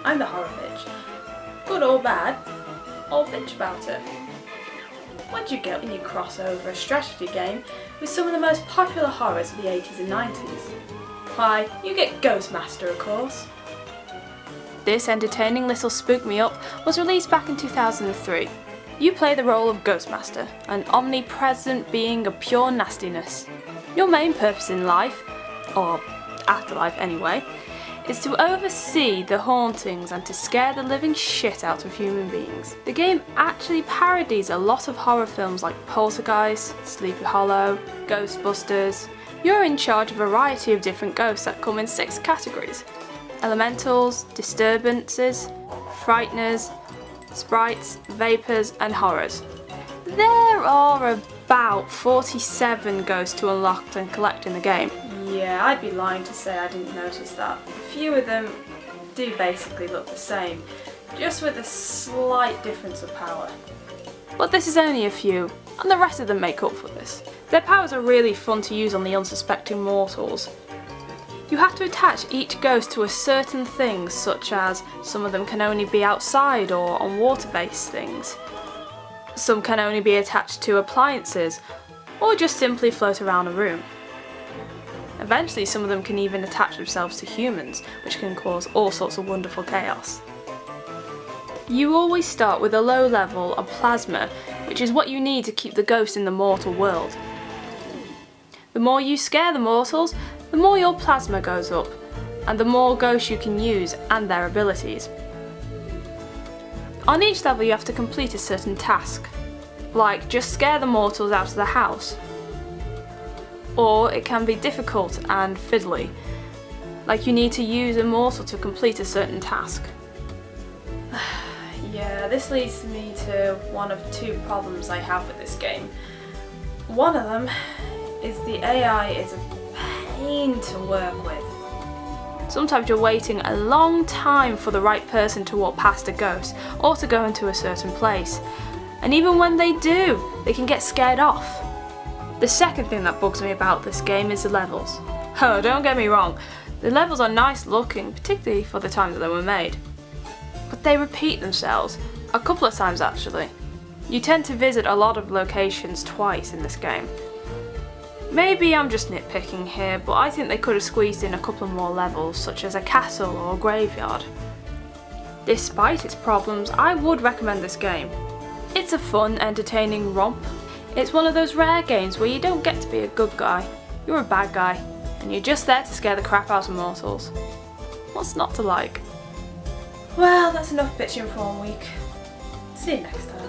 I'm the horror bitch. Good or bad, I'll bitch about it. What'd you get when you cross over a strategy game with some of the most popular horrors of the 80s and 90s? Why, you get Ghostmaster, of course. This entertaining little spook me up was released back in 2003. You play the role of Ghostmaster, an omnipresent being of pure nastiness. Your main purpose in life, or afterlife anyway, is to oversee the hauntings and to scare the living shit out of human beings. The game actually parodies a lot of horror films like Poltergeist, Sleepy Hollow, Ghostbusters. You're in charge of a variety of different ghosts that come in 6 categories: elementals, disturbances, frighteners, sprites, vapours and horrors. There are about 47 ghosts to unlock and collect in the game. Yeah, I'd be lying to say I didn't notice that. A few of them do basically look the same, just with a slight difference of power. But this is only a few, and the rest of them make up for this. Their powers are really fun to use on the unsuspecting mortals. You have to attach each ghost to a certain thing, such as some of them can only be outside or on water-based things. Some can only be attached to appliances, or just simply float around a room. Eventually some of them can even attach themselves to humans, which can cause all sorts of wonderful chaos. You always start with a low level of plasma, which is what you need to keep the ghost in the mortal world. The more you scare the mortals, the more your plasma goes up, and the more ghosts you can use and their abilities. On each level you have to complete a certain task, like just scare the mortals out of the house. Or it can be difficult and fiddly, like you need to use a mortal to complete a certain task. Yeah, this leads me to one of 2 problems I have with this game. One of them is the AI is a pain to work with. Sometimes you're waiting a long time for the right person to walk past a ghost or to go into a certain place. And even when they do, they can get scared off. The second thing that bugs me about this game is the levels. Oh, don't get me wrong, the levels are nice looking, particularly for the time that they were made. But they repeat themselves, a couple of times actually. You tend to visit a lot of locations twice in this game. Maybe I'm just nitpicking here, but I think they could have squeezed in a couple more levels, such as a castle or a graveyard. Despite its problems, I would recommend this game. It's a fun, entertaining romp. It's one of those rare games where you don't get to be a good guy, you're a bad guy, and you're just there to scare the crap out of mortals. What's not to like? Well, that's enough bitching for 1 week. See you next time.